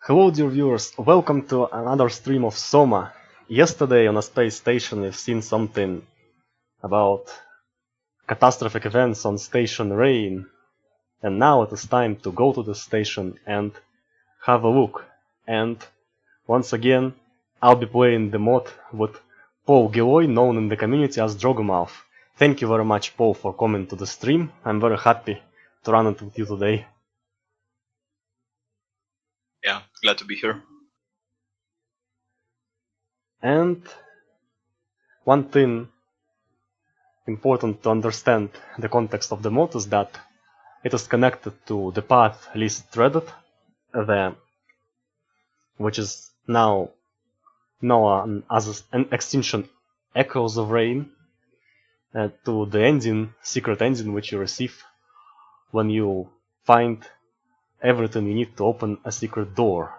Hello dear viewers, welcome to another stream of Soma. Yesterday on a space station we've seen something about catastrophic events on Station Rain, and now it is time to go to the station and have a look. And once again I'll be playing the mod with Paul Gyalay, known in the community as Draugemalf. Thank you very much, Paul, for coming to the stream. I'm very happy to run it with you today. Yeah, glad to be here. And one thing important to understand the context of the mod is that it is connected to the path least threaded, which is now known as an Extinction Echoes of Rain, to the ending, secret ending, which you receive when you find everything you need to open a secret door.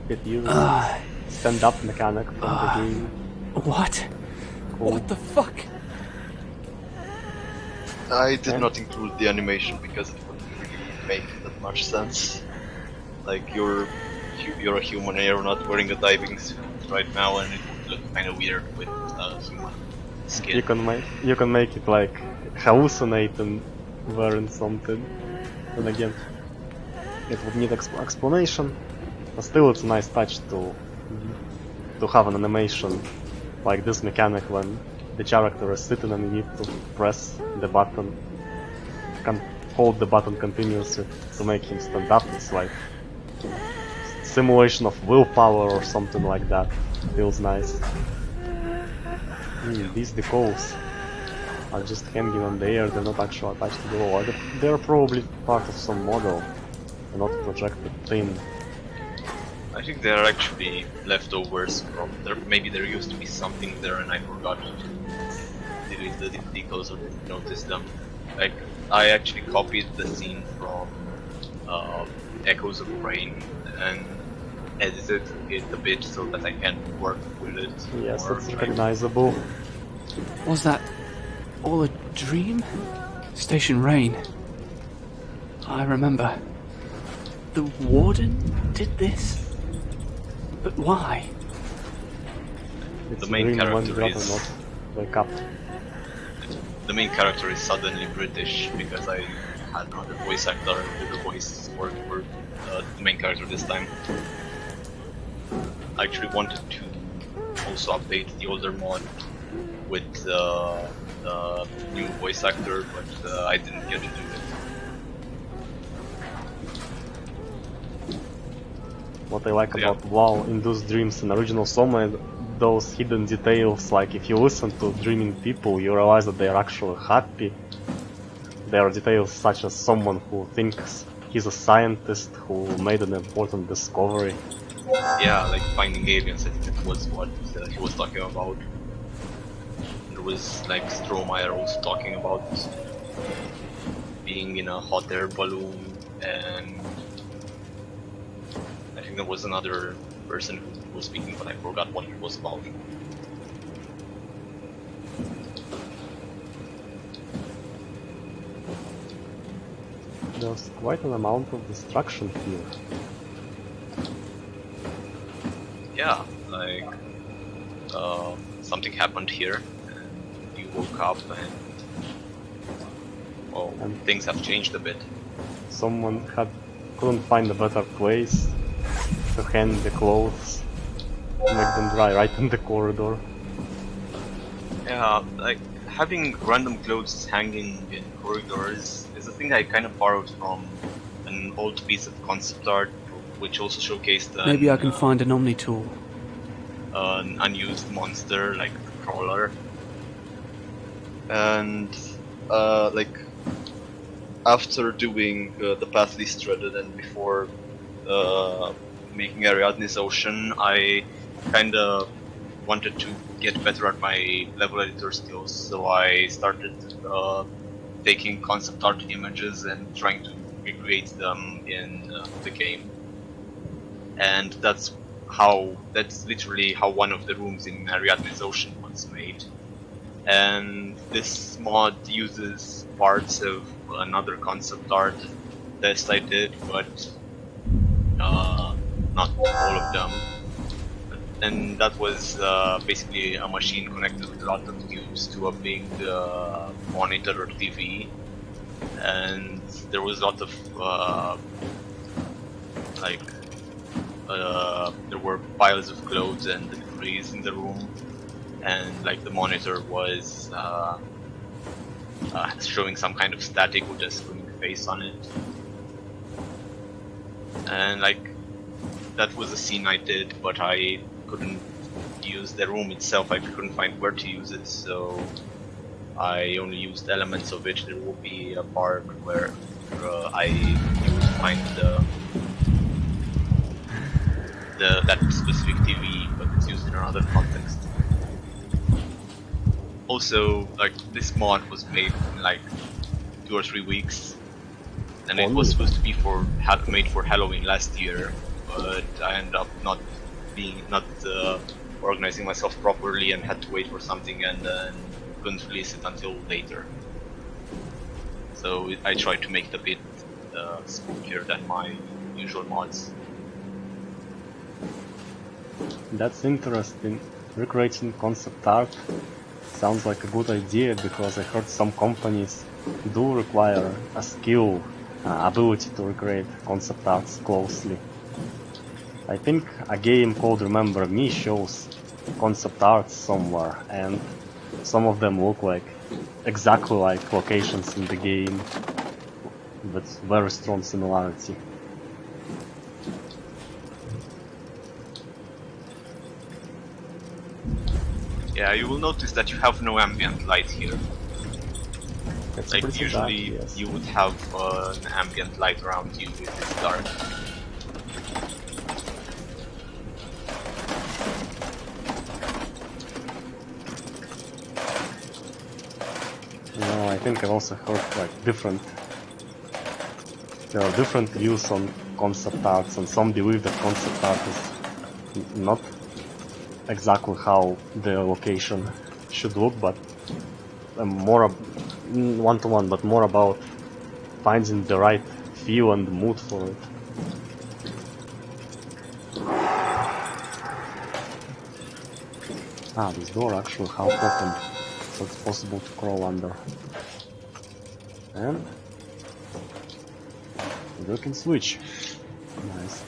Get you stand-up mechanic from the game. What? Cool. What the fuck? I did not include the animation because it wouldn't really make that much sense. Like you're a human and you're not wearing a diving suit right now, and it would look kind of weird with human skin. You can make it like hallucinating wearing something, and again it would need explanation, but still it's a nice touch to have an animation like this mechanic when the character is sitting and you need to press the button. You can hold the button continuously to make him stand up. It's like simulation of willpower or something like that. Feels nice. These decals are just hanging on the air, they're not actually attached to the wall. They're probably part of some model, and not projected thing. I think they're actually leftovers from there. Maybe there used to be something there and I forgot to delete the decals or didn't notice them. Like I actually copied the scene from Echoes of Rain and edited it a bit so that I can work with it. Yes, it's recognizable. Was that all a dream? Station Rain. I remember. The warden did this? But why? It's The main dream character when you rather is- not wake up. The main character is suddenly British because I had another voice actor with the voice work for the main character this time. I actually wanted to also update the older mod with the new voice actor, but I didn't get to do it. What I like Yeah. about WoW induced dreams in original Soma, those hidden details, like if you listen to dreaming people, you realize that they are actually happy. There are details such as someone who thinks he's a scientist who made an important discovery. Yeah, like finding aliens, I think it was what he was talking about. There was like Stromae also talking about being in a hot air balloon, and I think there was another person who was speaking, but I forgot what it was about. There's quite an amount of destruction here. Yeah, like something happened here, and you woke up, and well, And- things have changed a bit. Someone couldn't find a better place to hang the clothes, make them dry right in the corridor. Yeah, like having random clothes hanging in corridors is a thing I kind of borrowed from an old piece of concept art, which also showcased. Maybe I can find an Omni tool. an unused monster like the crawler, and like after doing the path least threaded and before making Ariadne's Ocean, I kinda wanted to get better at my level editor skills, so I started taking concept art images and trying to recreate them in the game. And that's literally how one of the rooms in Ariadne's Ocean was made. And this mod uses parts of another concept art test I did, but not all of them. And that was basically a machine connected with a lot of tubes to a big monitor or TV, and there was a lot of there were piles of clothes and debris in the room, and like the monitor was showing some kind of static with a screen face on it, and like that was a scene I did, but I couldn't use the room itself. I couldn't find where to use it, so I only used elements of it. There will be a part where I find that specific TV, but it's used in another context. Also, like this mod was made in like 2 or 3 weeks, and it was supposed to be made for Halloween last year, but I ended up not organizing myself properly and had to wait for something, and then couldn't release it until later. So I tried to make it a bit spookier than my usual mods. That's interesting. Recreating concept art sounds like a good idea, because I heard some companies do require a skill, ability to recreate concept arts closely. I think a game called Remember Me shows concept arts somewhere, and some of them look like exactly like locations in the game, with very strong similarity. Yeah, you will notice that you have no ambient light here. It's Like pretty usually dark, yes. you would have an ambient light around you if it's dark. No, I think I've also heard like there are different views on concept arts, and some believe that concept art is not exactly how the location should look, but more one-to-one, but more about finding the right feel and mood for it. Ah, this door actually half open, so it's possible to crawl under. And we can switch. Nice.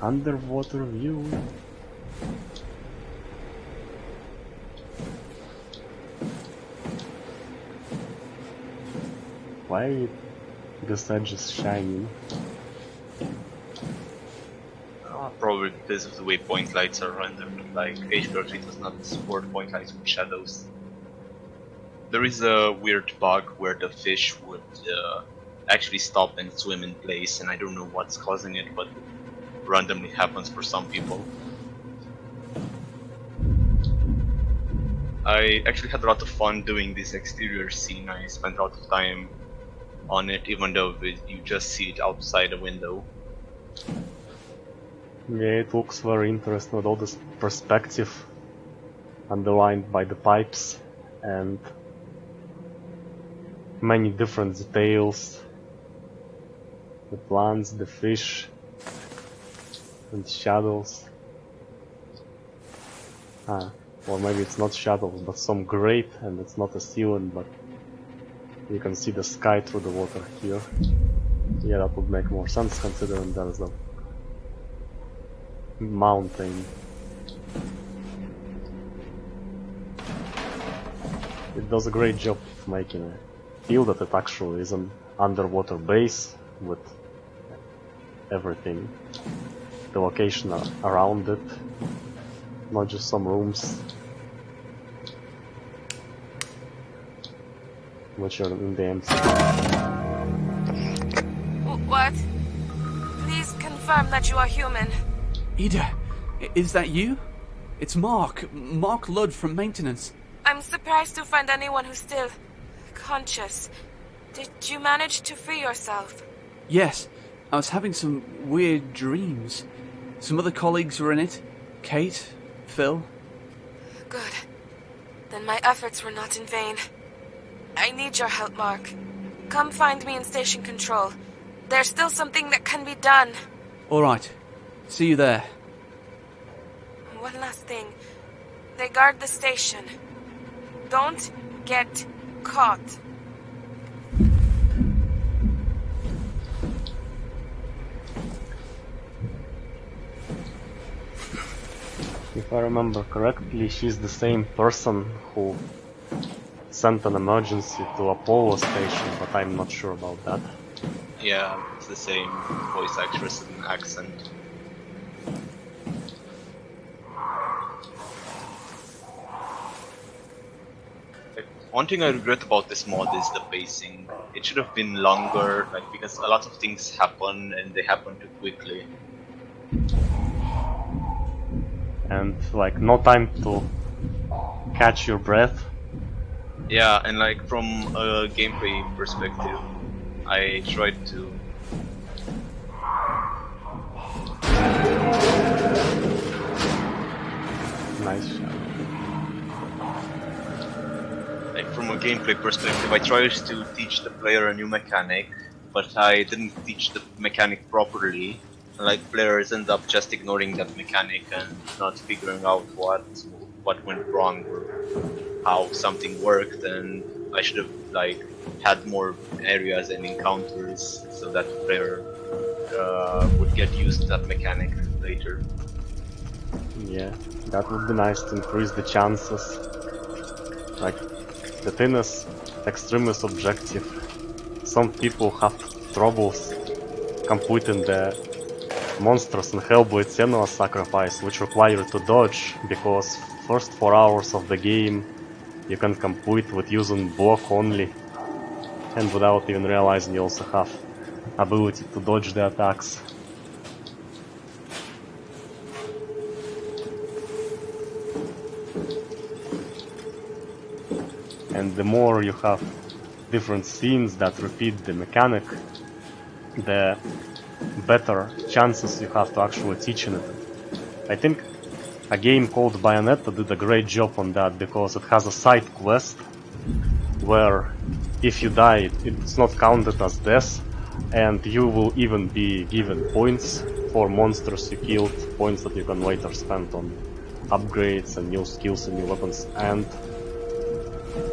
Underwater view. Why this edge is shining? Probably because of the way point lights are rendered. Like HPR3 does not support point lights with shadows. There is a weird bug where the fish would actually stop and swim in place, and I don't know what's causing it, but randomly happens for some people. I actually had a lot of fun doing this exterior scene. I spent a lot of time on it, even though you just see it outside a window. Yeah, it looks very interesting with all this perspective underlined by the pipes and many different details. The plants, the fish, and shadows. Ah, or maybe it's not shadows, but some grate, and it's not a ceiling, but you can see the sky through the water here. Yeah, that would make more sense considering there's a mountain. it does a great job of making it feel that it actually is an underwater base with everything, the location around it, not just some rooms which are in the empty. What? Please confirm that you are human. Ida, is that you? It's Mark Ludd from maintenance. I'm surprised to find anyone who's still conscious. Did you manage to free yourself? Yes, I was having some weird dreams. Some other colleagues were in it. Kate, Phil. Good. Then my efforts were not in vain. I need your help, Mark. Come find me in station control. There's still something that can be done. Alright, see you there. One last thing. They guard the station. Don't get caught. If I remember correctly, she's the same person who sent an emergency to Apollo station, but I'm not sure about that. Yeah, it's the same voice actress and accent. One thing I regret about this mod is the pacing. It should have been longer, like, because a lot of things happen and they happen too quickly. And like no time to catch your breath. Yeah, and like from a gameplay perspective, I tried to Nice shot. like from a gameplay perspective, I tried to teach the player a new mechanic, but I didn't teach the mechanic properly. Like, players end up just ignoring that mechanic and not figuring out what went wrong or how something worked, and I should have like had more areas and encounters so that the player would get used to that mechanic later. Yeah, that would be nice to increase the chances. Like, the thing is extremely subjective. Some people have troubles completing the monsters in Hellblade Senua's Sacrifice, which require you to dodge, because first 4 hours of the game you can complete with using block only, and without even realizing you also have ability to dodge the attacks. And the more you have different scenes that repeat the mechanic, the better chances you have to actually teaching it. I think a game called Bayonetta did a great job on that, because it has a side quest where if you die it's not counted as death, and you will even be given points for monsters you killed, points that you can later spend on upgrades and new skills and new weapons. And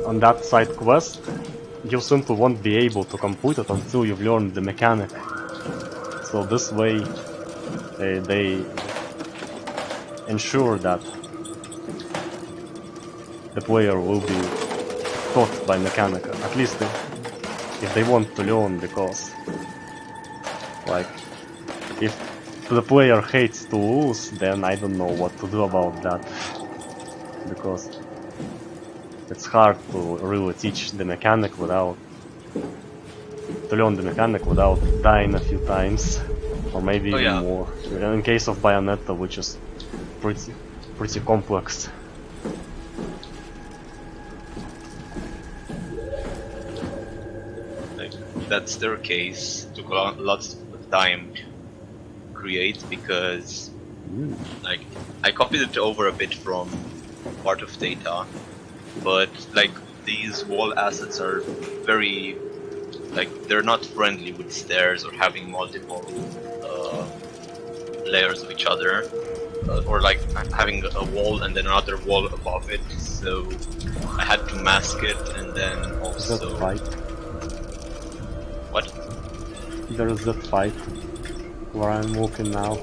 on that side quest you simply won't be able to complete it until you've learned the mechanic. So this way they ensure that the player will be taught by mechanic, at least if they want to learn, because like if the player hates to lose, then I don't know what to do about that, because it's hard to really teach the mechanic without to learn the mechanic without dying a few times, or maybe even more. In case of Bayonetta, which is pretty complex. Like, that staircase took lots of time to create, because like I copied it over a bit from Part of Data, but like these wall assets are very, like, they're not friendly with stairs or having multiple layers of each other, or like having a wall and then another wall above it, so I had to mask it, and then also... Is that fight? What? There is that fight where I'm walking now.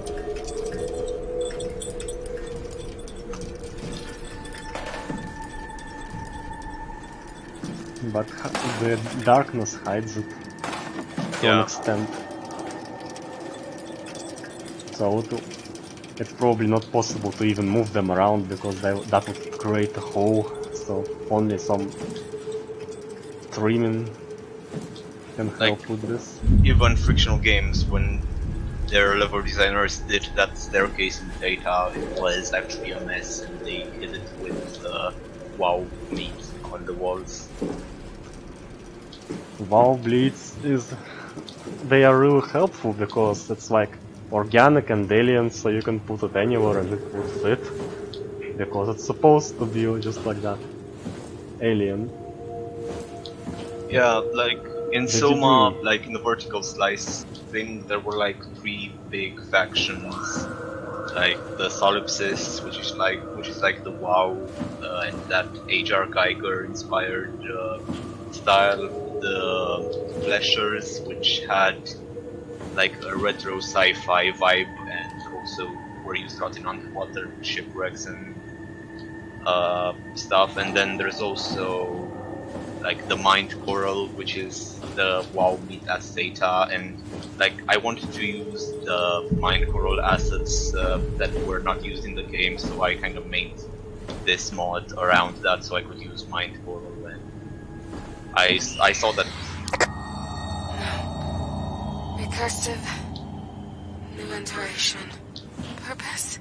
but the darkness hides it to an extent. So it's probably not possible to even move them around because that would create a hole. So only some trimming can help with this. Even frictional games, when their level designers did that staircase in data, it was actually a mess, and they did it with WoW meat on the walls. WoW bleeds they are really helpful because it's like organic and alien, so you can put it anywhere and it will fit. Because it's supposed to be just like that. Alien. Yeah, like in Soma, like in the vertical slice thing, there were like 3 big factions, like the Solipsis, which is like the WoW and that H.R. Geiger inspired style, the Fleshers, which had like a retro sci-fi vibe and also were used out in underwater shipwrecks and stuff, and then there's also like the Mind Coral, which is the WoW meat as data, and like I wanted to use the Mind Coral assets that were not used in the game, so I kind of made this mod around that so I could use Mind Coral, and I saw that. Recursive. New iteration. Purpose?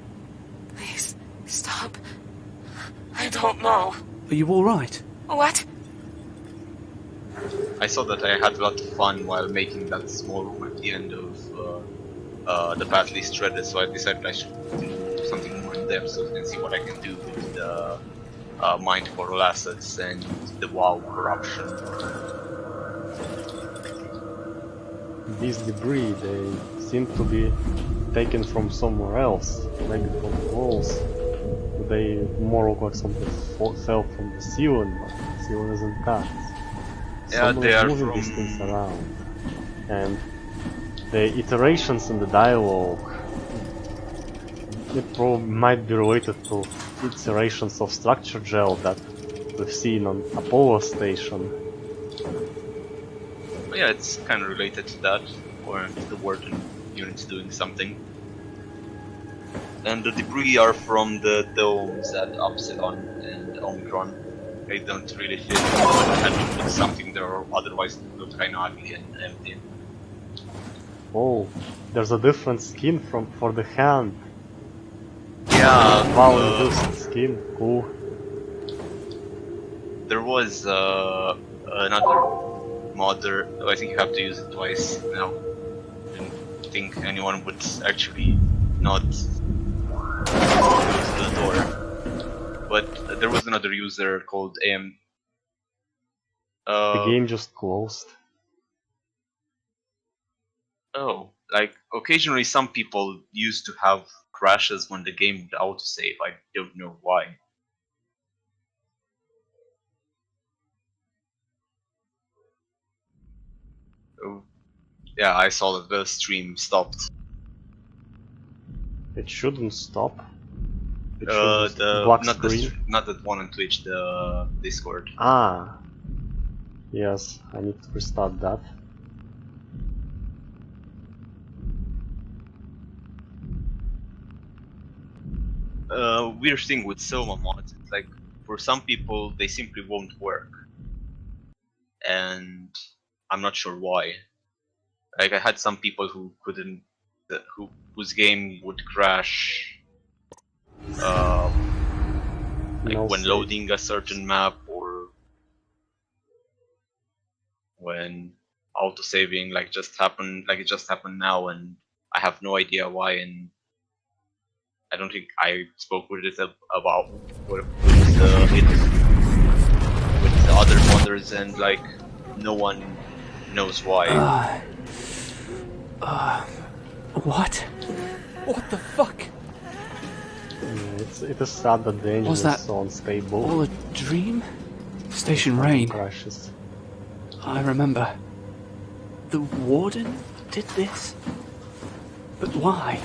Please, stop. I don't know. Are you alright? What? I saw that I had a lot of fun while making that small room at the end of the path least threaded, so I decided I should do something more in depth so you can see what I can do with the Mind Coral assets and the WoW corruption. These debris, they seem to be taken from somewhere else, maybe from walls. They more look like something fell from the ceiling, but the ceiling isn't that. Yeah, Someone they is are moving from... these things around. And the iterations in the dialogue, it probably might be related to iterations of structure gel that we've seen on Apollo station. Yeah, it's kind of related to that, or the Warden units doing something. And the debris are from the domes at Upsilon and Omicron. They don't really fit. I had to put something there, or otherwise it would look kind of ugly and empty. Oh, there's a different skin for the hand. Yeah, Wow, induced skin, cool. There was another modder. I think you have to use it twice now. I didn't think anyone would actually not close the door. But there was another user called AM. The game just closed. Oh, like occasionally some people used to have crashes when the game would autosave. I don't know why. Oh, yeah, I saw that the stream stopped. It shouldn't stop. It should just black screen. Not that one on Twitch, the Discord. Ah. Yes, I need to restart that. Weird thing with Soma mods, it's like for some people they simply won't work, and I'm not sure why. Like I had some people who couldn't, whose game would crash, like when loading a certain map or when autosaving, like just happened, like it just happened now, and I have no idea why, and I don't think I spoke with it about with the other modders, and like no one knows why. What? What the fuck? It is sad that the engine is so unstable. All a dream? Station Rain. Crashes. I remember. The Warden did this? But why?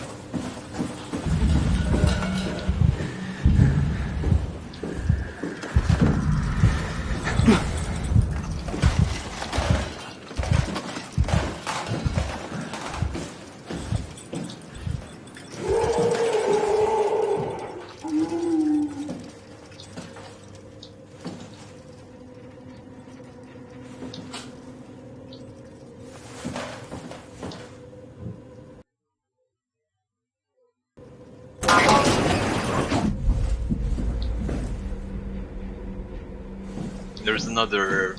there's another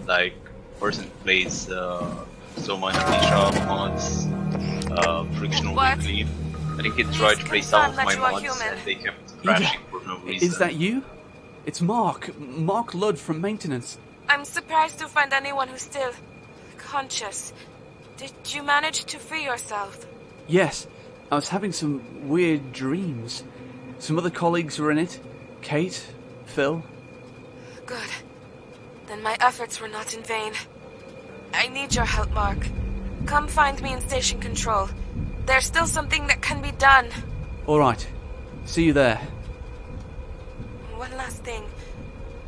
like person who plays Soma and Alicia mods, Frictional What? Weekly. I think he tried to play some of confirm my that you are mods human. and they kept crashing for no reason. Is that you? It's Mark Ludd from maintenance. I'm surprised to find anyone who's still conscious. Did you manage to free yourself? Yes, I was having some weird dreams. Some other colleagues were in it. Kate, Phil. Good. Then my efforts were not in vain. I need your help, Mark. Come find me in station control. There's still something that can be done. All right. See you there. One last thing.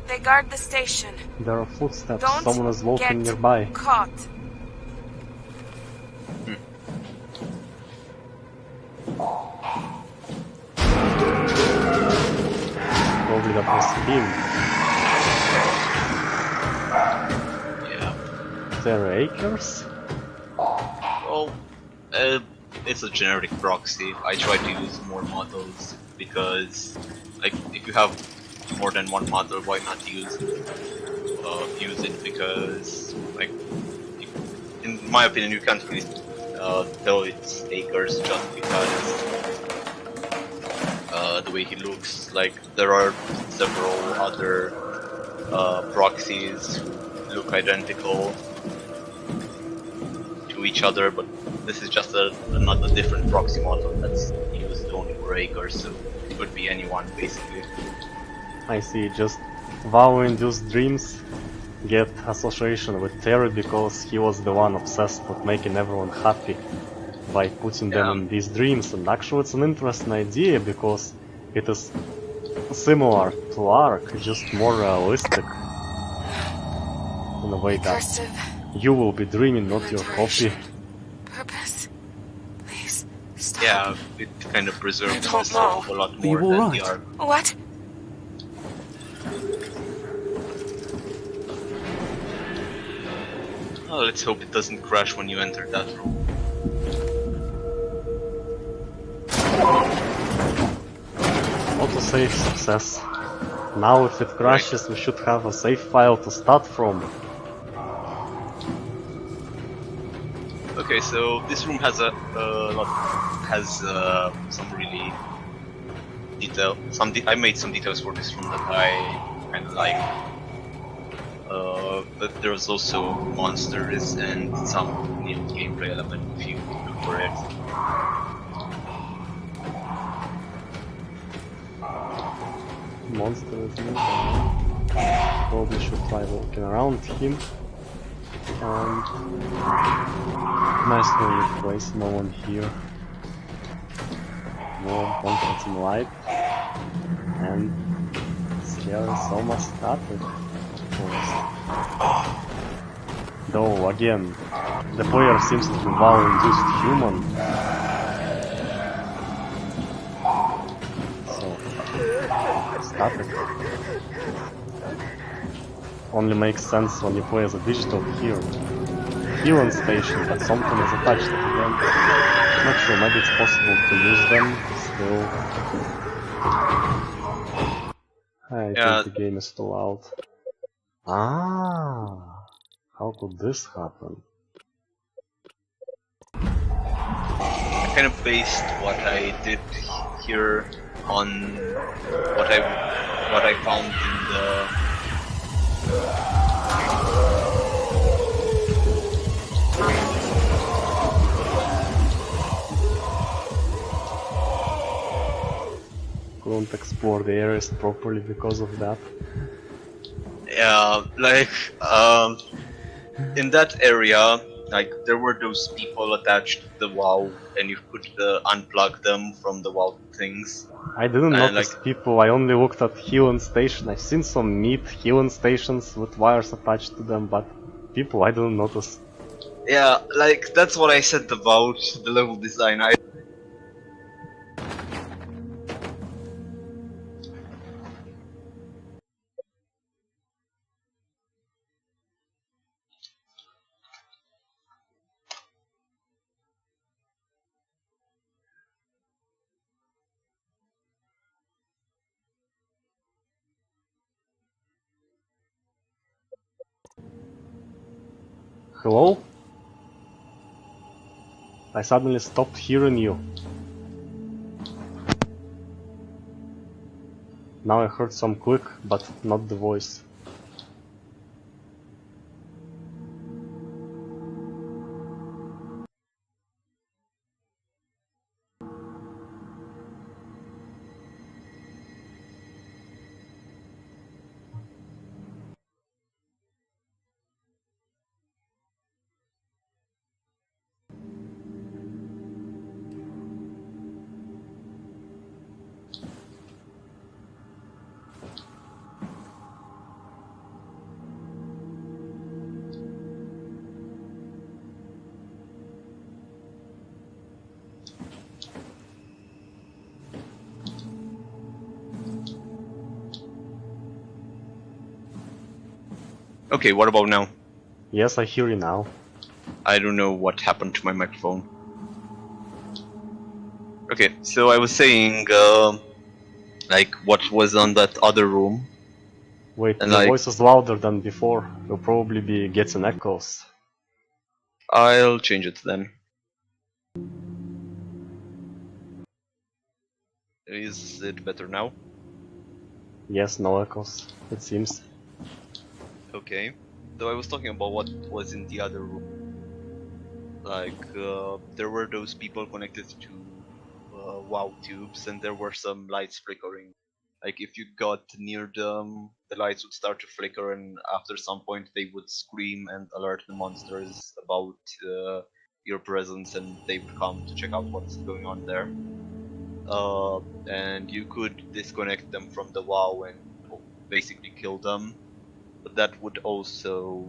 They guard the station. There are footsteps. Don't Someone is walking get nearby. caught. Probably that was him. Yeah. There are acres? Well, it's a generic proxy. I try to use more models because, like, if you have more than one model, why not use it? Because, like, in my opinion, you can't really tell it's acres just because the way he looks. Like, there are several other proxies who look identical to each other, but this is just another different proxy model that's used only for acres, so it could be anyone basically. I see, just WoW-induced dreams get association with Terry because he was the one obsessed with making everyone happy by putting them in these dreams, and actually it's an interesting idea because it is similar to Ark, just more realistic in a way that Recursive you will be dreaming, not your copy. purpose. Please stop. Yeah, it kind of preserves I don't this know. a lot Are you more than alright? the Ark. What? Well, let's hope it doesn't crash when you enter that room. Autosave success. Now if it crashes we should have a save file to start from. Okay, so this room has some really detail. I made some details for this room that I kind of like. But there's also monsters and some new gameplay element if you look for it. Monster is new. Probably should try walking around him. And nicely place no one here. More comforting light. And scary Soma started, of course. Though again, the player seems to be WoW-induced human. So static only makes sense when you play as a digital hero. Healing station, but something is attached to them. Not sure, maybe it's possible to use them still. I think the game is still out. Ah, how could this happen? I kind of based what I did here on what I found in the Couldn't explore the areas properly because of that. yeah, like in that area, like there were those people attached to the WoW, and you could unplug them from the WoW things. I didn't And, notice like, people, I only looked at healing station. I've seen some neat healing stations with wires attached to them, but people I didn't notice. Yeah, like that's what I said about the level design. Hello? I suddenly stopped hearing you. Now I heard some click, but not the voice. Okay, what about now? Yes, I hear you now. I don't know what happened to my microphone. Okay, so I was saying, like, what was on that other room. Wait, And your like, voice is louder than before. You'll probably be getting echoes. I'll change it then. Is it better now? Yes, no echoes, it seems. Okay. So I was talking about what was in the other room. Like, there were those people connected to WoW tubes, and there were some lights flickering. Like, if you got near them, the lights would start to flicker, and after some point they would scream and alert the monsters about your presence, and they would come to check out what's going on there. And you could disconnect them from the WoW and basically kill them, but that would also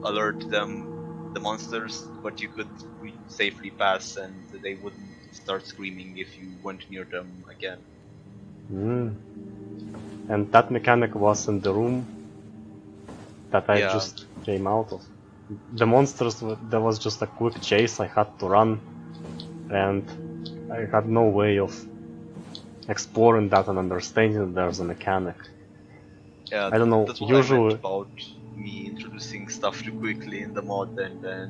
alert them, the monsters, but you could safely pass and they wouldn't start screaming if you went near them again. And that mechanic was in the room that I Yeah. just came out of. The monsters, there was just a quick chase, I had to run, and I had no way of exploring that and understanding that there's a mechanic. Yeah, I don't know, that's what I usually... meant about me introducing stuff too quickly in the mod, and then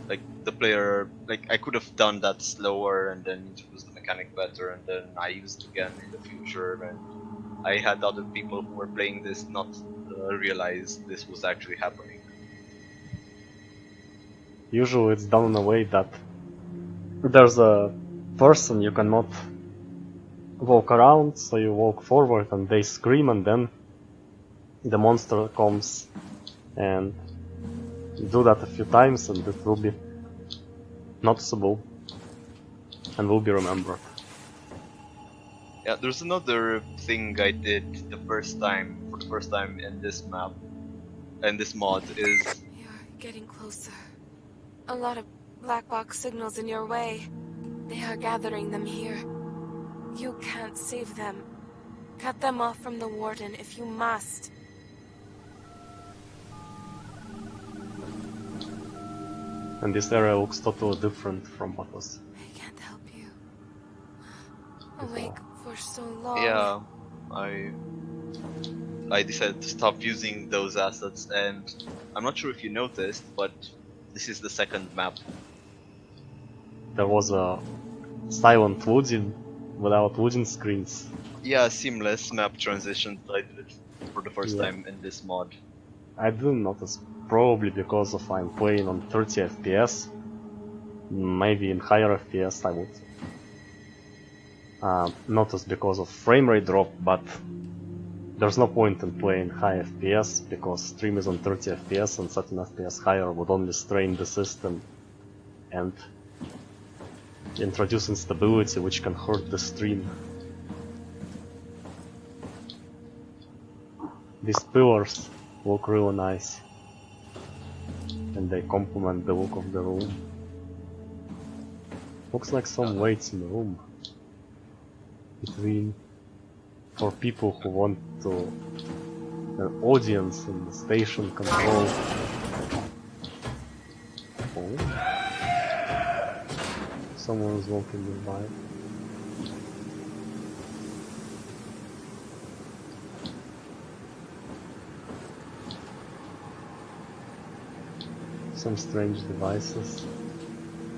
like the player, like I could have done that slower and then introduced the mechanic better, and then I used it again in the future, and I had other people who were playing this not realize this was actually happening. Usually it's done in a way that there's a person you cannot walk around, so you walk forward and they scream, and then the monster comes, and you do that a few times and it will be noticeable and will be remembered. Yeah, there's another thing I did for the first time in this map, and this mod is... You're getting closer. A lot of black box signals in your way. They are gathering them here. You can't save them. Cut them off from the Warden if you must. And this area looks totally different from what was I can't help you. before. Awake for so long. Yeah, I decided to stop using those assets, and I'm not sure if you noticed, but this is the second map. There was a silent loading without loading screens. Yeah, seamless map transition. I did it for the first Yeah. time in this mod. I didn't notice, probably because of I'm playing on 30 FPS. Maybe in higher FPS I would notice because of frame rate drop, but there's no point in playing high FPS because stream is on 30 FPS and setting FPS higher would only strain the system and introduce instability which can hurt the stream. These pillars look really nice and they complement the look of the room. Looks like some weights in the room between for people who want to an audience in the station control. Oh. Someone's walking nearby. Some strange devices.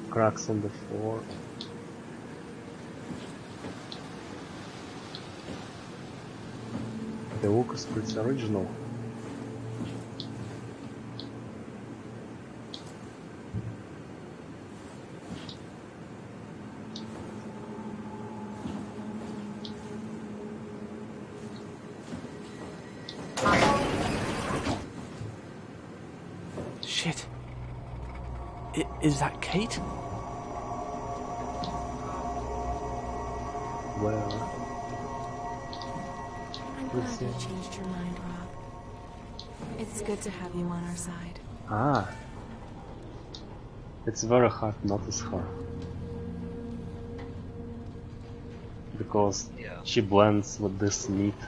Cracks on the floor. The look is pretty original. Shit. Is that Kate? Well, I'm glad you changed your mind, Rob. It's good to have you on our side. ah, it's very hard to notice her because Yeah. she blends with this meat,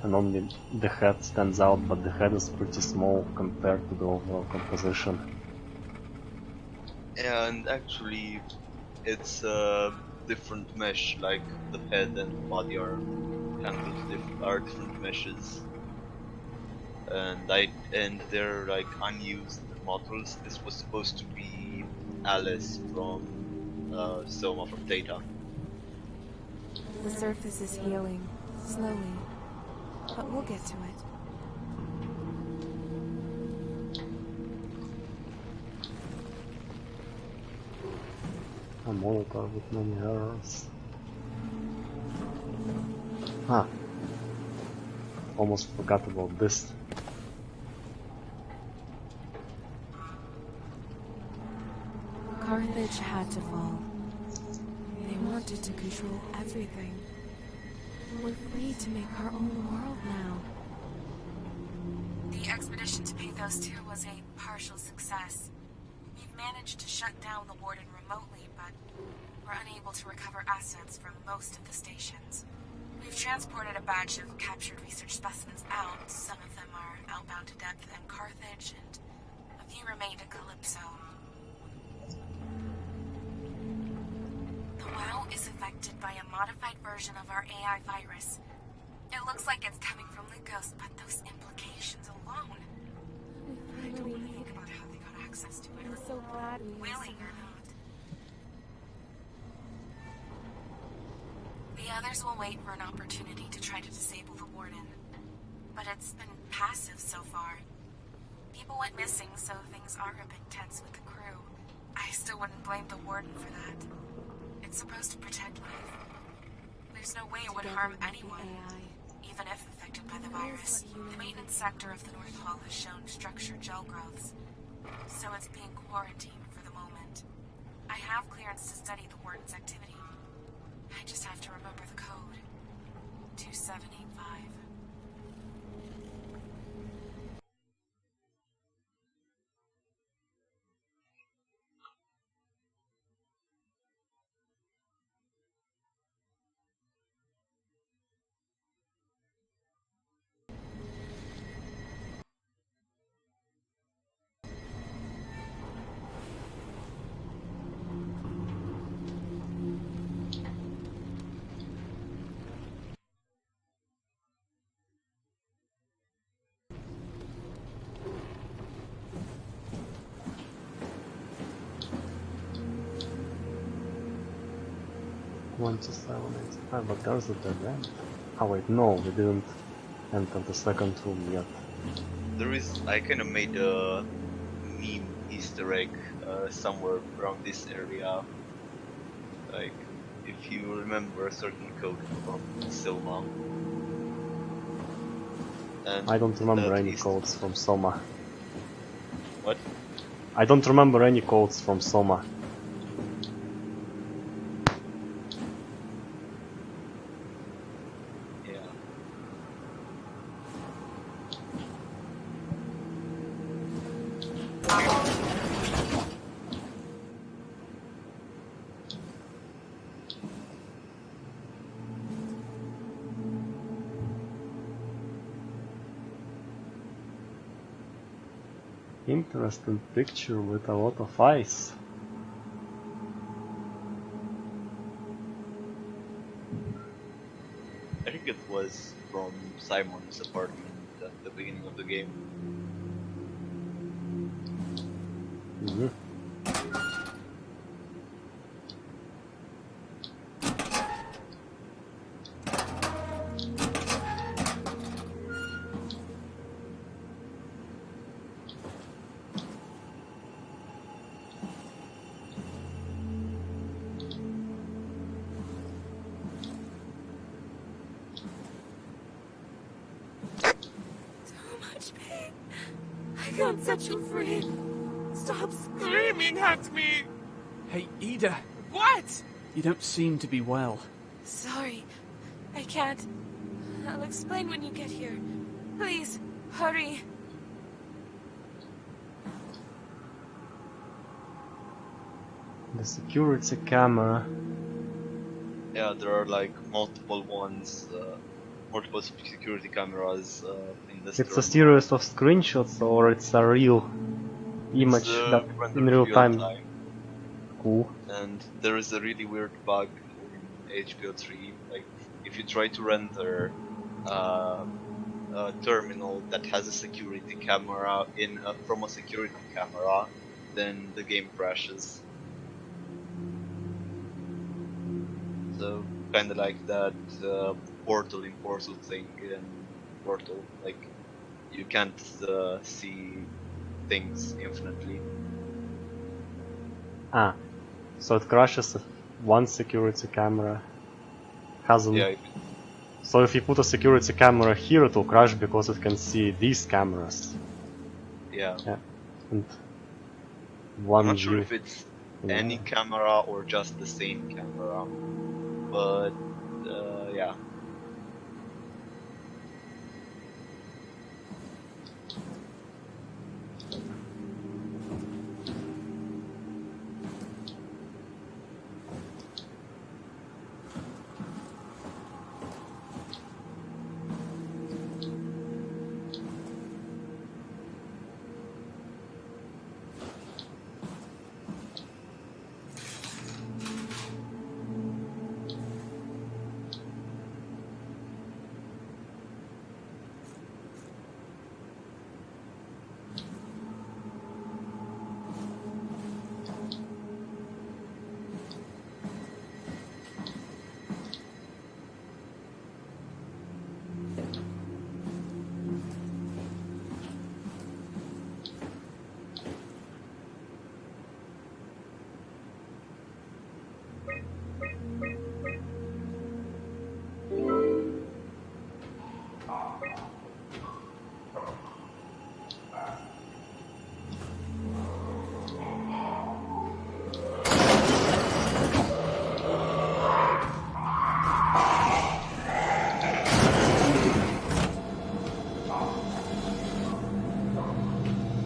and only the head stands out, but the head is pretty small compared to the overall composition. And actually, it's a different mesh. Like the head and body are different meshes, and they're like unused models. This was supposed to be Alice from Soma from Data. The surface is healing, slowly, but we'll get to it. A monitor with many errors. Ah, almost forgot about this. Carthage had to fall. They wanted to control everything. We're free to make our own world now. The expedition to Pathos 2 was a partial success. We've managed to shut down the Warden remotely, but we're unable to recover assets from most of the stations. We've transported a batch of captured research specimens out. Some of them are outbound to Depth and Carthage, and a few remain at Calypso. The WoW is affected by a modified version of our AI virus. It looks like it's coming from Lukos, but those implications alone. I don't want to think about how they got access to it. I'm so glad willing or not. The others will wait for an opportunity to try to disable the Warden. But it's been passive so far. People went missing, so things are a bit tense with the crew. I still wouldn't blame the Warden for that. It's supposed to protect life. There's no way it would harm anyone, even if affected by the virus. The maintenance sector of the North Hall has shown structured gel growths, so it's being quarantined for the moment. I have clearance to study the Warden's activity. I just have to remember the code. 2785. But there's a dead end. Oh wait, no, we didn't enter the second room yet. There is, I kind of made a meme Easter egg somewhere around this area. Like, if you remember a certain code from Soma. And I don't remember that any is- codes from Soma. What? I don't remember any codes from Soma. Yeah. Interesting picture with a lot of ice. I think it was from Simon's apartment at the beginning of the game. Mhm. Much pain. I can't set you free. Stop screaming at me. Hey, Ida, What? you don't seem to be well. Sorry, I can't. I'll explain when you get here. Please, hurry. The security camera. Yeah, there are like multiple ones, multiple security cameras in this It's a terminal. series of screenshots or it's a real image It's, that rendered in real time. Cool. And there is a really weird bug in HBO 3. Like, if you try to render a terminal that has a security camera in from a security camera, then the game crashes. So kind of like that Portal in Portal thing in Portal. Like, you can't see things infinitely. Ah, so it crashes if one security camera hasn't. Yeah, So if you put a security camera here, it will crash because it can see these cameras. yeah. And I'm one not sure view. if it's Yeah. any camera or just the same camera, but yeah.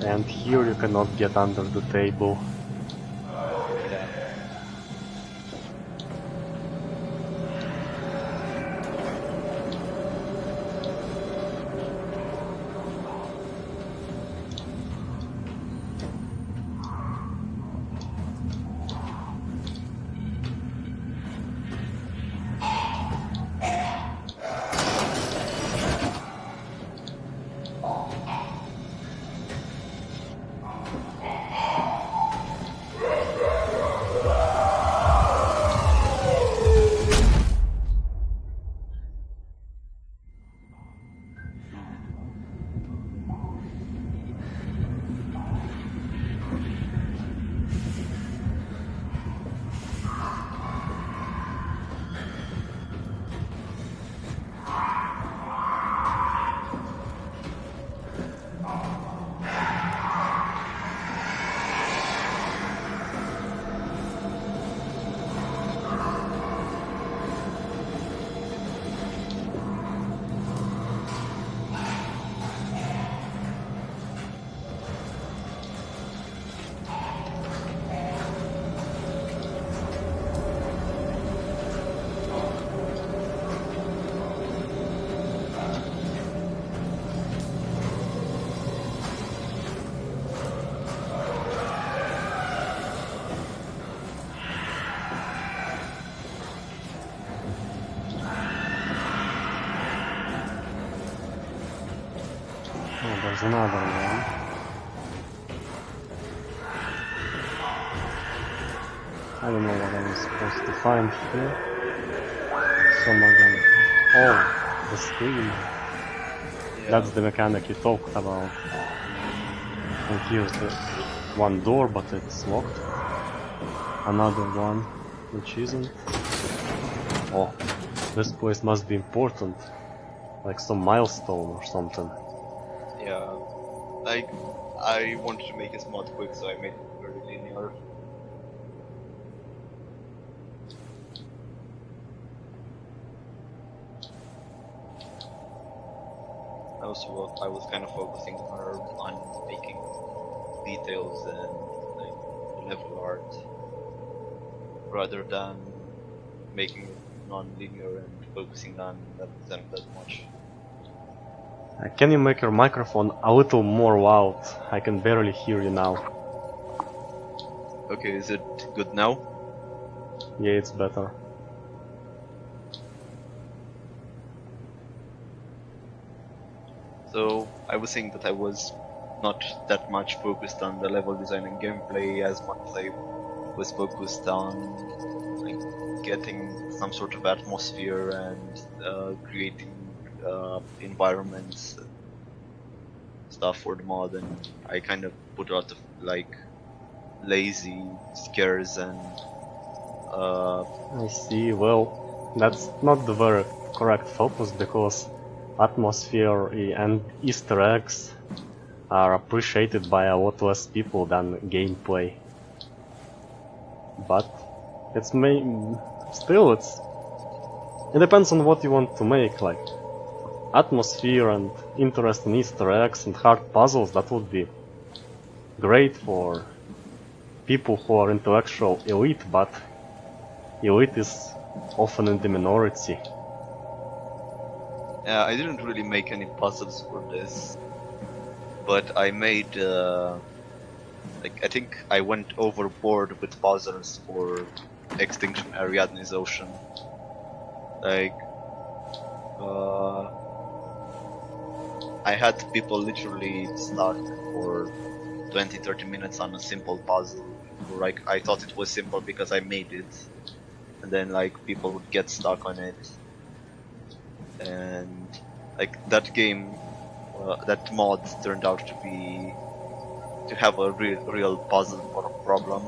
And here you cannot get under the table. Yeah. Oh, there's another one. I don't know what I was supposed to find here. Soma again. Oh, the screen. Yeah. That's the mechanic you talked about. And here's the one door, but it's locked. Another one, which isn't. Oh, this place must be important. Like some milestone or something. Yeah. Like, I wanted to make this mod quick, so I made it very linear. Also, I was kind of focusing more on making details and like level art, rather than making it non-linear and focusing on them that much. Can you make your microphone a little more loud? I can barely hear you now. Okay, is it good now? Yeah, it's better. So I was saying that I was not that much focused on the level design and gameplay as much as I was focused on like getting some sort of atmosphere and creating environments, stuff for the mod, and I kind of put a lot of like lazy scares and I see. Well, that's not the very correct focus because atmosphere and Easter eggs are appreciated by a lot less people than gameplay. But it's still it depends on what you want to make. Like atmosphere and interesting Easter eggs and hard puzzles, that would be great for people who are intellectual elite, but elite is often in the minority. Yeah, I didn't really make any puzzles for this, but I made like I think I went overboard with puzzles for Extinction Ariadne's Ocean. Like I had people literally stuck for 20-30 minutes on a simple puzzle. Like I thought it was simple because I made it, and then like people would get stuck on it. And like that game, that mod turned out to have a real puzzle problem.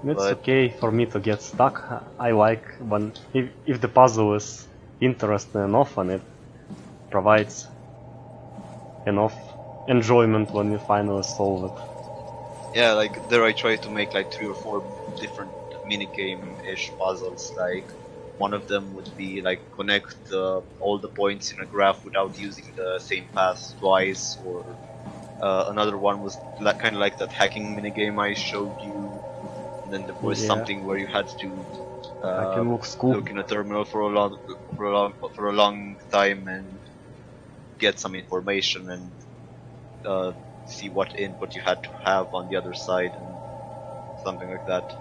It's okay for me to get stuck. I like when if the puzzle is interesting enough and it provides enough enjoyment when you finally solve it. Yeah, like there I tried to make like 3 or 4 different minigame-ish puzzles. Like one of them would be like connect all the points in a graph without using the same path twice, or another one was kind of like that hacking minigame I showed you. And then there was something where you had to look in a terminal for a long time and get some information and see what input you had to have on the other side and something like that.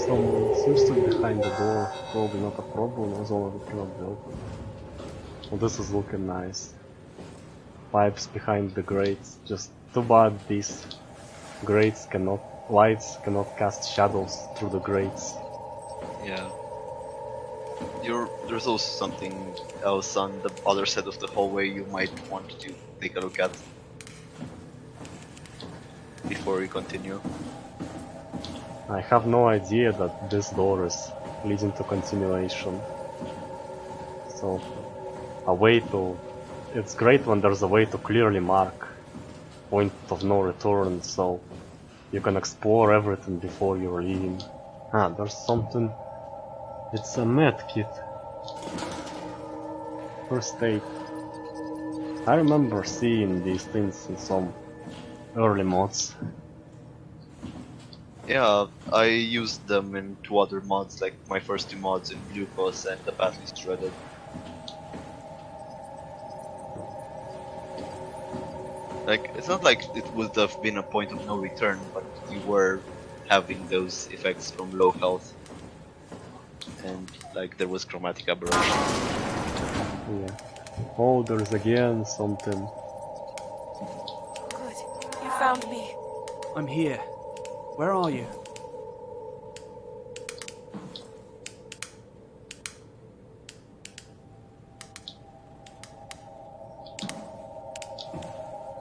Someone seems to be behind the door, probably not a problem, as all of it cannot be open. Well, this is looking nice. Pipes behind the grates, just too bad these lights cannot cast shadows through the grates. Yeah. There's also something else on the other side of the hallway you might want to take a look at before we continue. I have no idea that this door is leading to continuation. So, it's great when there's a way to clearly mark point of no return, so you can explore everything before you're leaving. Ah, there's something. It's a med kit. First aid. I remember seeing these things in some early mods. Yeah, I used them in 2 other mods, like my first 2 mods in Glucose and the Path is Shredded. Like, it's not like it would have been a point of no return, but you were having those effects from low health. And, like, there was chromatic aberration. Yeah. Oh, there's again something. Good. You found me. I'm here. Where are you?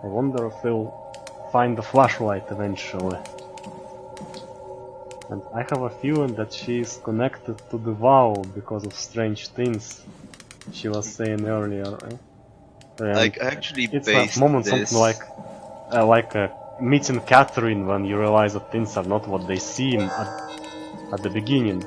I wonder if we'll find the flashlight eventually. And I have a feeling that she is connected to the vow because of strange things she was saying earlier. And Like, I actually it's based a moment this... something like meeting Catherine when you realize that things are not what they seem at the beginning.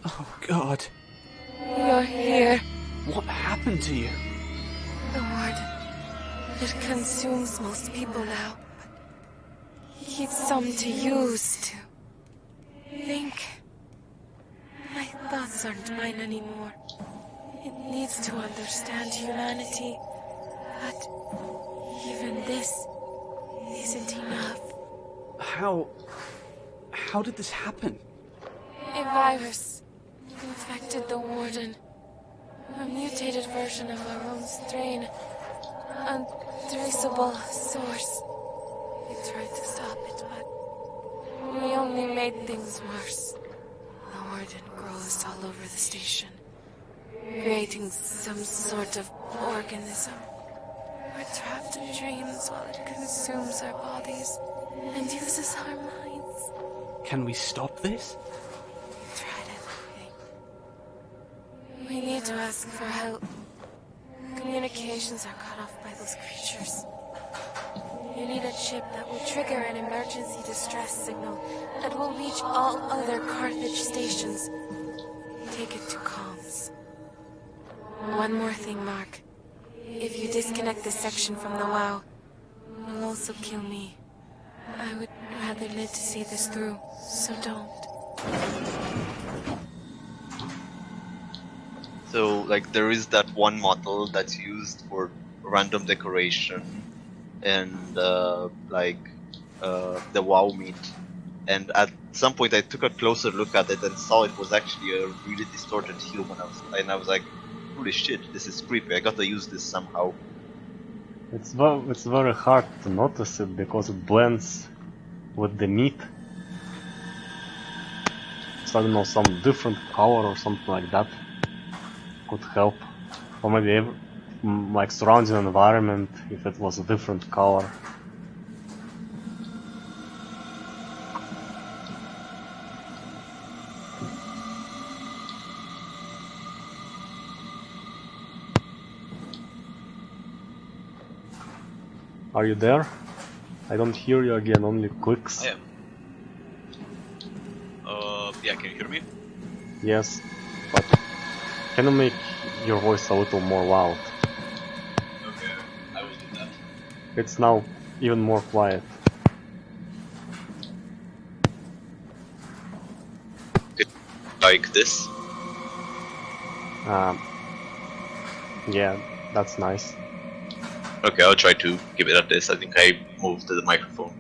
Oh, God. You're here. What happened to you? The warden. It consumes most people now. Keeps some to use to think. My thoughts aren't mine anymore. It needs to understand humanity. But even this isn't enough. How did this happen? A virus infected the warden. A mutated version of our own strain. Untraceable source. We tried to stop it, but we only made things worse. The warden grows all over the station, creating some sort of organism. We're trapped in dreams while it consumes our bodies and uses our minds. Can we stop this? We've tried everything. We need to ask for help. Communications are cut off by those creatures. You need a chip that will trigger an emergency distress signal that will reach all other Carthage stations. Take it to comms. One more thing, Mark. If you disconnect this section from the WoW, you'll also kill me. I would rather live to see this through, so don't. So, like, there is that one model that's used for random decoration and, the WoW meat. And at some point I took a closer look at it and saw it was actually a really distorted human. And I was like, holy shit, this is creepy, I gotta use this somehow. It's very hard to notice it because it blends with the meat. So I don't know, some different color or something like that could help. Or maybe like surrounding environment if it was a different color. Are you there? I don't hear you again, only clicks. I am. Yeah, can you hear me? Yes, but can you make your voice a little more loud? Okay, I will do that. It's now even more quiet. Like this? Yeah, that's nice. Okay, I'll try to give it at this. I think I moved the microphone.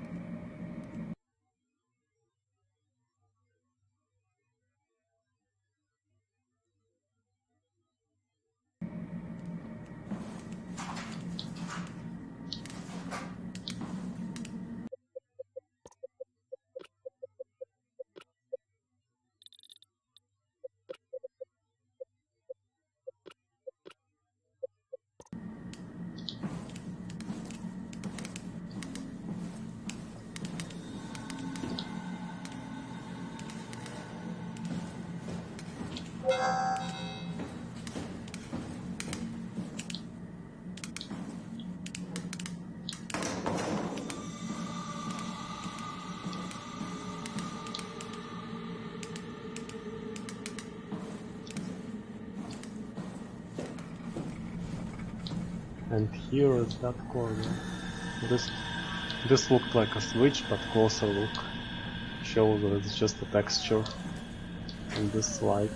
And here is that corner. This looked like a switch, but closer look shows that it's just a texture. on this slide.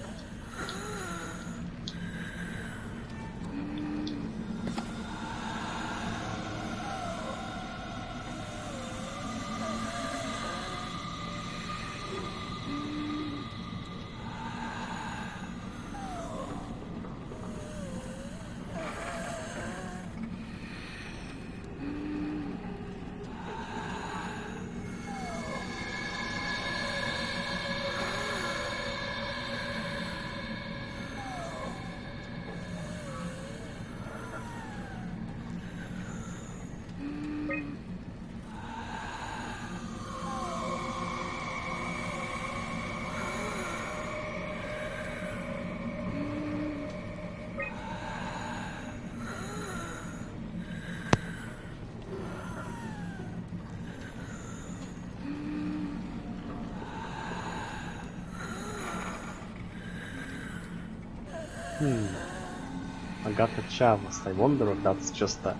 Agatha Chavez. I wonder if that's just a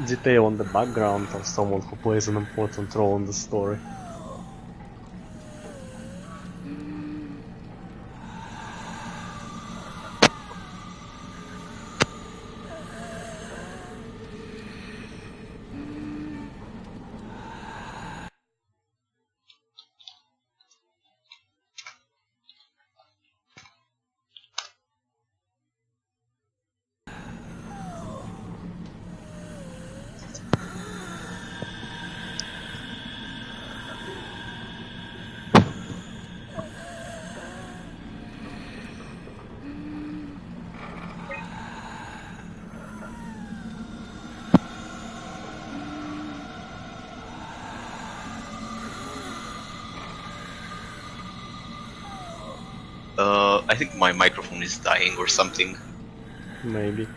detail on the background or someone who plays an important role in the story. I think my microphone is dying or something. Maybe.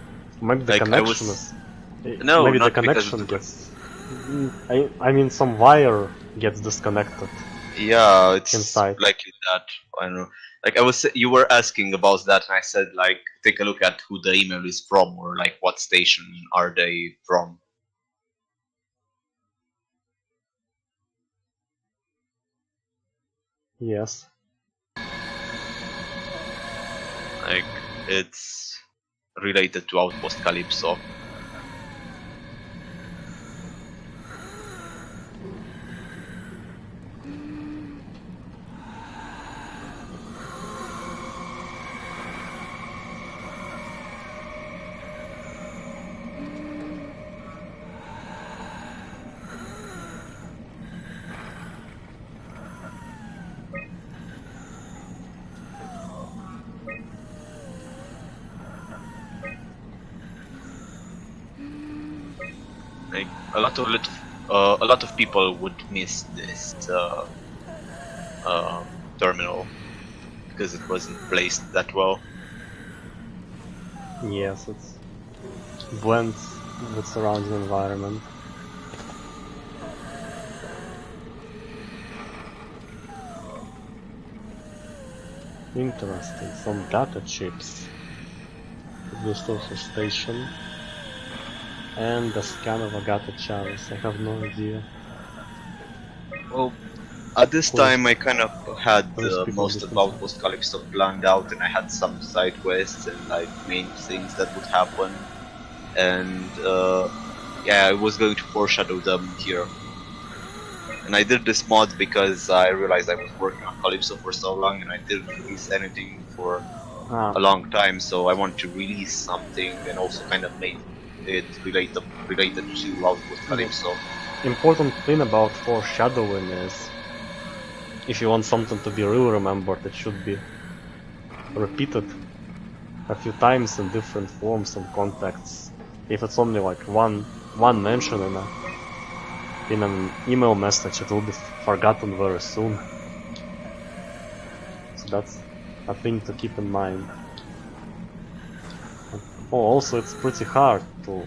Maybe the Like, connection is... No, maybe the not because connection of the- gets... I mean some wire gets disconnected. Yeah, it's Inside. like that. I don't know. Like you were asking about that, and I said like, take a look at who the email is from, or like what station are they from. Yes. Like it's related to Outpost Calypso. Like a lot of people would miss this terminal because it wasn't placed that well. Yes, it blends with surrounding environment. Interesting, some data chips. The social station. And the scan of Agatha Chavez. I have no idea. Well, at this Cool. time I kind of had Those people most of different Outpost Calypso planned out, and I had some side quests and like main things that would happen, and yeah, I was going to foreshadow them here. And I did this mod because I realized I was working on Calypso for so long, and I didn't release anything for a long time, so I wanted to release something and also kind of make it related to Outpost Calypso. Important thing about foreshadowing is if you want something to be really remembered, it should be repeated a few times in different forms and contexts. If it's only like one mention in an email message, it will be forgotten very soon. So that's a thing to keep in mind. Oh, also it's pretty hard to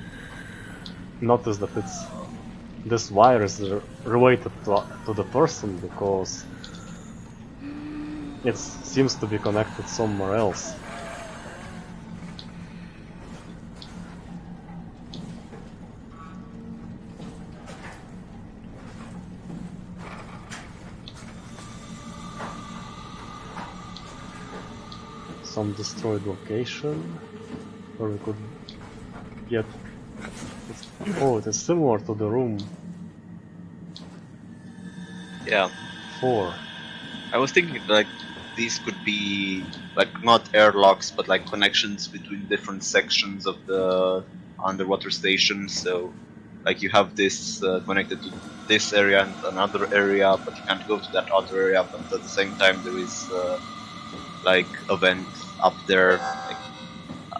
notice that this wire is related to the person, because it seems to be connected somewhere else. some destroyed location where we could get... Oh, it is similar to the room Yeah. 4. I was thinking like these could be like not airlocks, but like connections between different sections of the underwater station. So like you have this connected to this area and another area, but you can't go to that other area. But at the same time, there is like a vent up there. Like,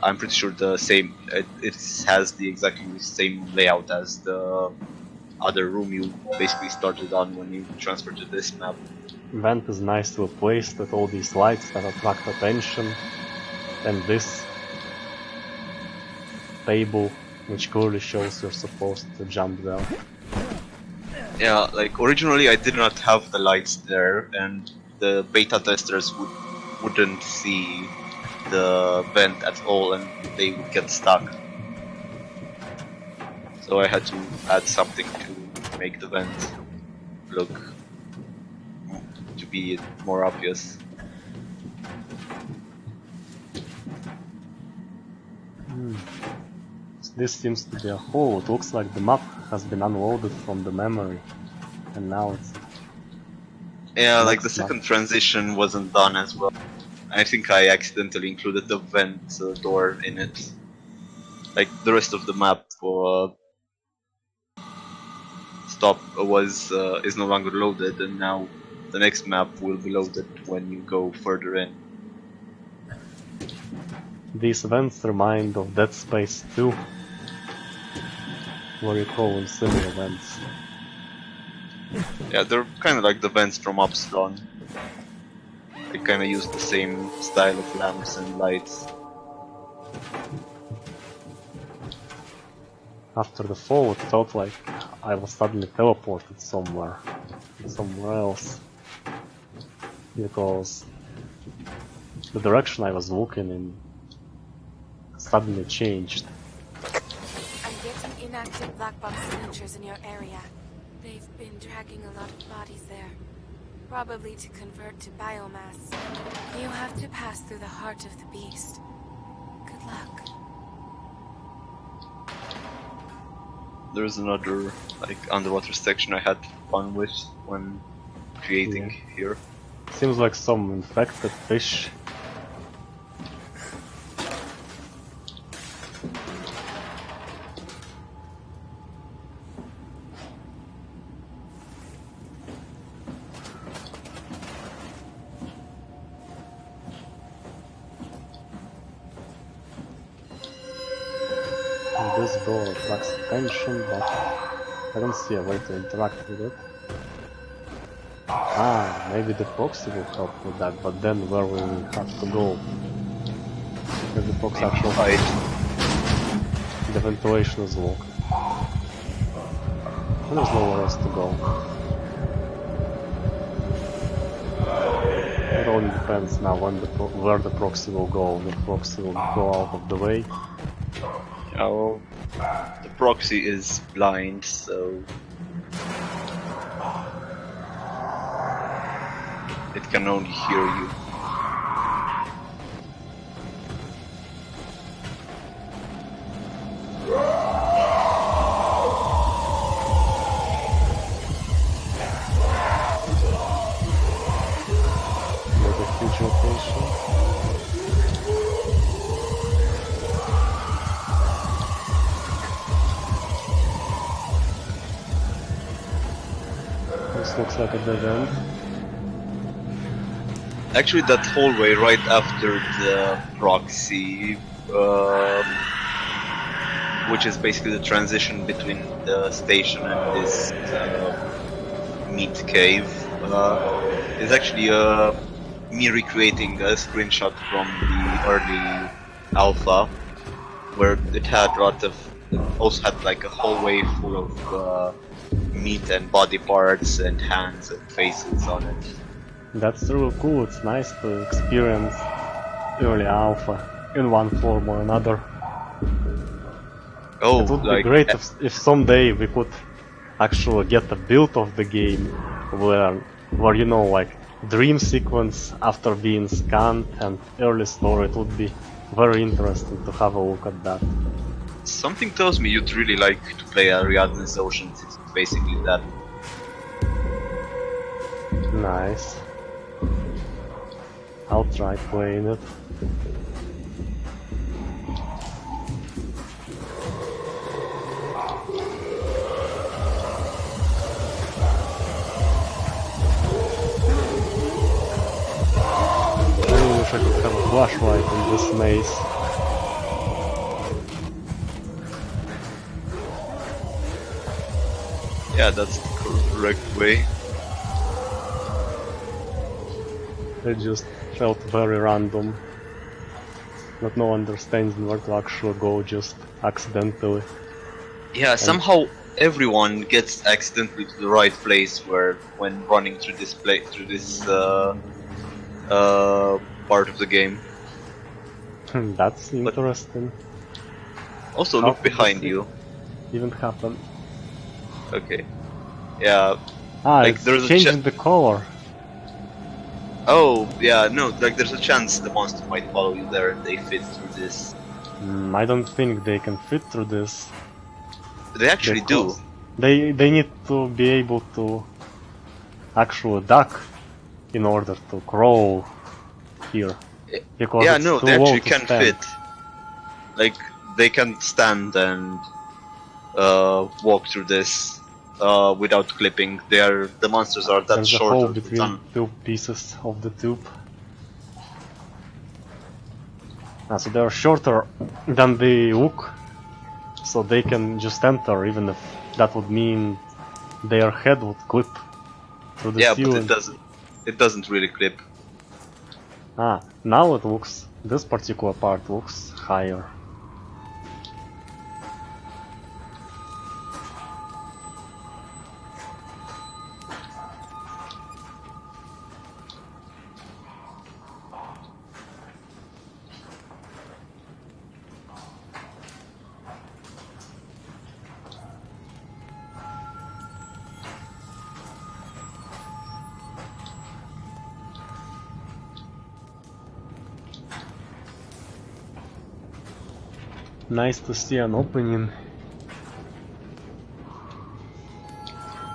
I'm pretty sure the same. It has the exactly same layout as the other room you basically started on when you transferred to this map. Vent is nicely placed with all these lights that attract attention, and this table which clearly shows you're supposed to jump there. Yeah, like originally I did not have the lights there, and the beta testers wouldn't see the vent at all, and they would get stuck. So I had to add something to make the vent look to be more obvious. This seems to be a hole. It looks like the map has been unloaded from the memory, and now it's... Yeah, like the Next map. second transition wasn't done as well. I think I accidentally included the vent door in it. Like the rest of the map is no longer loaded, and now the next map will be loaded when you go further in. These vents remind of Dead Space 2, where you call them similar vents. Yeah, they're kind of like the vents from Upsilon. They kind of use the same style of lamps and lights. After the fall, it felt like I was suddenly teleported somewhere else, because the direction I was looking in suddenly changed. I'm getting inactive black box signatures in your area. They've been dragging a lot of bodies there. Probably to convert to biomass. You have to pass through the heart of the beast. Good luck. There's another like underwater section I had fun with when creating here. Seems like some infected fish. This door attracts attention, but I don't see a way to interact with it. Ah, maybe the proxy will help with that, but then where will we have to go? Because the proxy actually Right. the ventilation is locked. And there's nowhere else to go. It only depends now when where the proxy will go. The proxy will go out of the way. Oh, the proxy is blind, so it can only hear you. Maybe a huge location. This looks like a dead end. Actually, that hallway right after the proxy, which is basically the transition between the station and this meat cave, is actually me recreating a screenshot from the early alpha, where it had a lot of, it also had like a hallway full of meat and body parts and hands and faces on it. That's really cool. It's nice to experience early alpha in one form or another. Oh, It would like be great if someday we could actually get a build of the game where you know, like dream sequence after being scanned and early story. It would be very interesting to have a look at that. Something tells me you'd really like to play Ariadne's Oceans. It's basically that. Nice. I'll try playing it. I wish I could have a flashlight in this maze. Yeah, that's the correct way. It just felt very random. Not no understanding where to actually go, just accidentally. Yeah, somehow everyone gets accidentally to the right place where when running through this part of the game. That's interesting. Also, How look could behind this you. even happen? Okay. Yeah. Ah, Like, it's there's a changing the color. Oh, yeah, no, like there's a chance the monster might follow you there and they fit through this. I don't think they can fit through this. They actually do. because They need to be able to actually duck in order to crawl here. Because Yeah, it's no, too they low actually to can stand. fit. Like, they can stand and walk through this without clipping. The monsters are that There's a short. hole or it's between two pieces of the tube. So they're shorter than they look, so they can just enter, even if that would mean their head would clip through the Yeah, ceiling. but it doesn't really clip. Now it looks, this particular part looks higher. Nice to see an opening.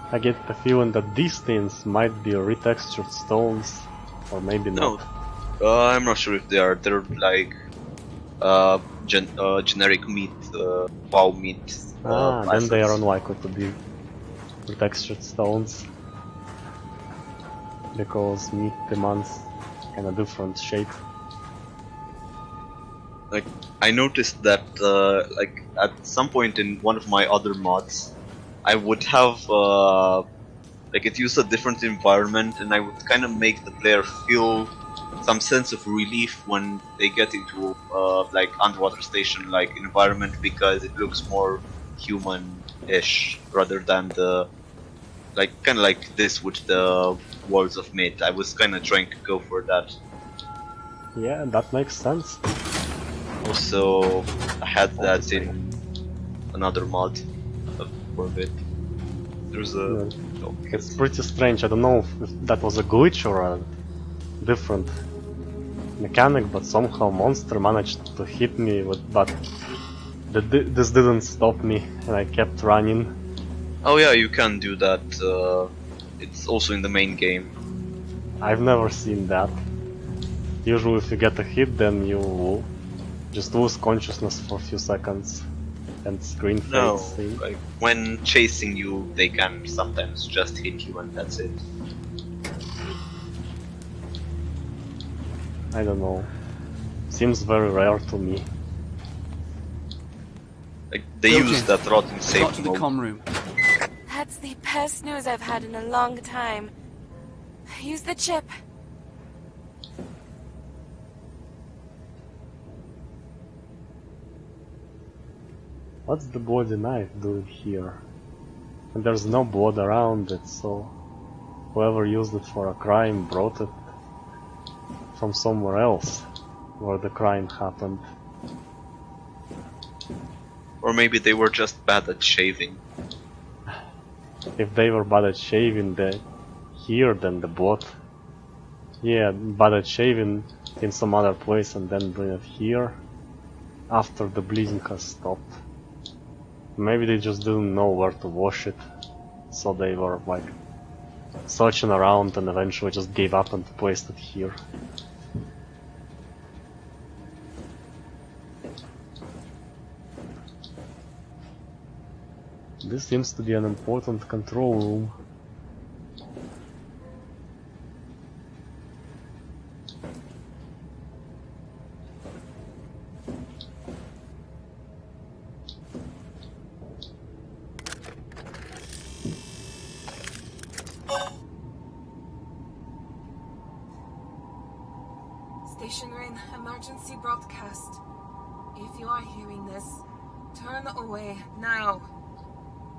I get the feeling that these things might be retextured stones, or maybe No, not. I'm not sure if they are. They're like generic meat, wow meat. Then they are assets. unlikely to be retextured stones, because meat demands kind of different shape. Like, I noticed that like at some point in one of my other mods, I would have like it used a different environment, and I would kind of make the player feel some sense of relief when they get into like underwater station like environment, because it looks more human-ish rather than the like kind of like this with the walls of meat. I was kind of trying to go for that. Yeah, that makes sense. Also, I had that in another mod for a bit. There's a... Oh, It's pretty strange. I don't know if that was a glitch or a different mechanic, but somehow monster managed to hit me with, but this didn't stop me, and I kept running. Oh yeah, you can do that. It's also in the main game. I've never seen that. Usually if you get a hit, then you just lose consciousness for a few seconds and screen No, fades. like when chasing you, they can sometimes just hit you and that's it. I don't know. Seems very rare to me. Like they Okay, use that rotten Got safety to the mode. comm room. That's the best news I've had in a long time. Use the chip. What's the bloody knife doing here? And there's no blood around it, so whoever used it for a crime brought it from somewhere else where the crime happened. Or maybe they were just bad at shaving. If they were bad at shaving the here, then the blood Yeah, but shaving in some other place and then bring it here after the bleeding has stopped. Maybe they just didn't know where to wash it, so they were like searching around and eventually just gave up and placed it here. This seems to be an important control room. Station Rain, emergency broadcast. If you are hearing this, turn away now.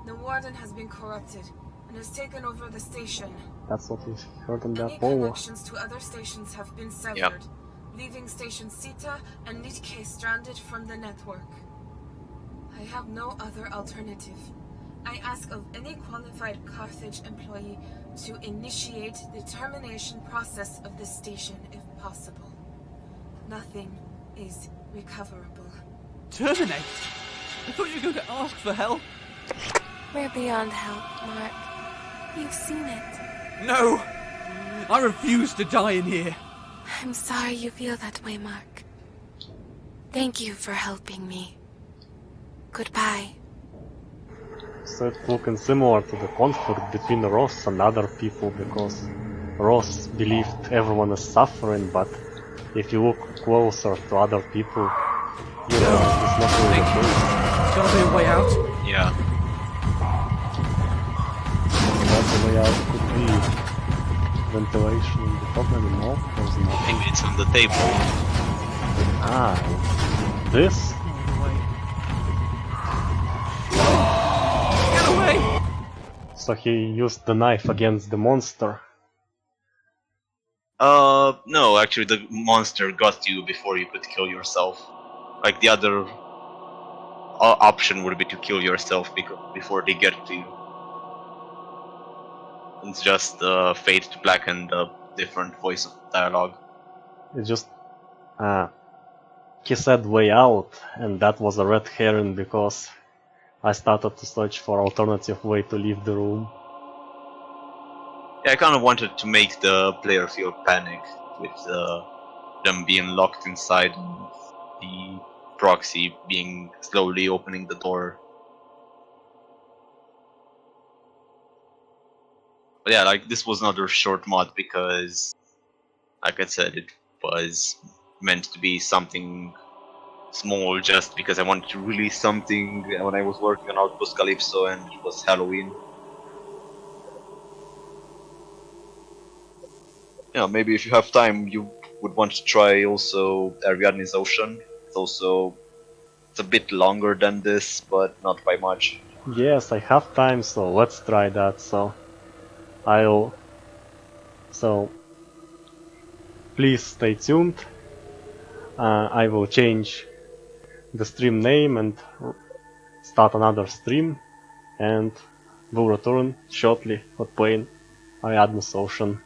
The warden has been corrupted and has taken over the station. That's what we heard in that Any poll. connections to other stations have been severed, leaving Station Sita and Nitke stranded from the network. I have no other alternative. I ask of any qualified Carthage employee to initiate the termination process of the station if possible. Nothing is recoverable. Terminate? I thought you were going to ask for help. We're beyond help, Mark. You've seen it. No! I refuse to die in here. I'm sorry you feel that way, Mark. Thank you for helping me. Goodbye. So it's looking similar to the conflict between Ross and other people, because Ross believed everyone is suffering, but if you look closer to other people, you know, it's not really the case. There's gotta be a way out. Yeah. What the way out could be? Ventilation in the top and no? There's I not. think it's on the table. Ah, this? Get away! So he used the knife against the monster. No, actually the monster got you before you could kill yourself. Like the other option would be to kill yourself before they get to you. It's just fade to black and a different voice of dialogue. It just... he said way out, and that was a red herring because I started to search for alternative way to leave the room. Yeah, I kind of wanted to make the player feel panic with them being locked inside and the proxy being slowly opening the door. But yeah, like this was another short mod because, like I said, it was meant to be something small just because I wanted to release something when I was working on Outpost Calypso and it was Halloween. Yeah, maybe if you have time, you would want to try also Ariadne's Ocean. It's a bit longer than this, but not by much. Yes, I have time, so let's try that. So please stay tuned. I will change the stream name and start another stream, and will return shortly for playing Ariadne's Ocean.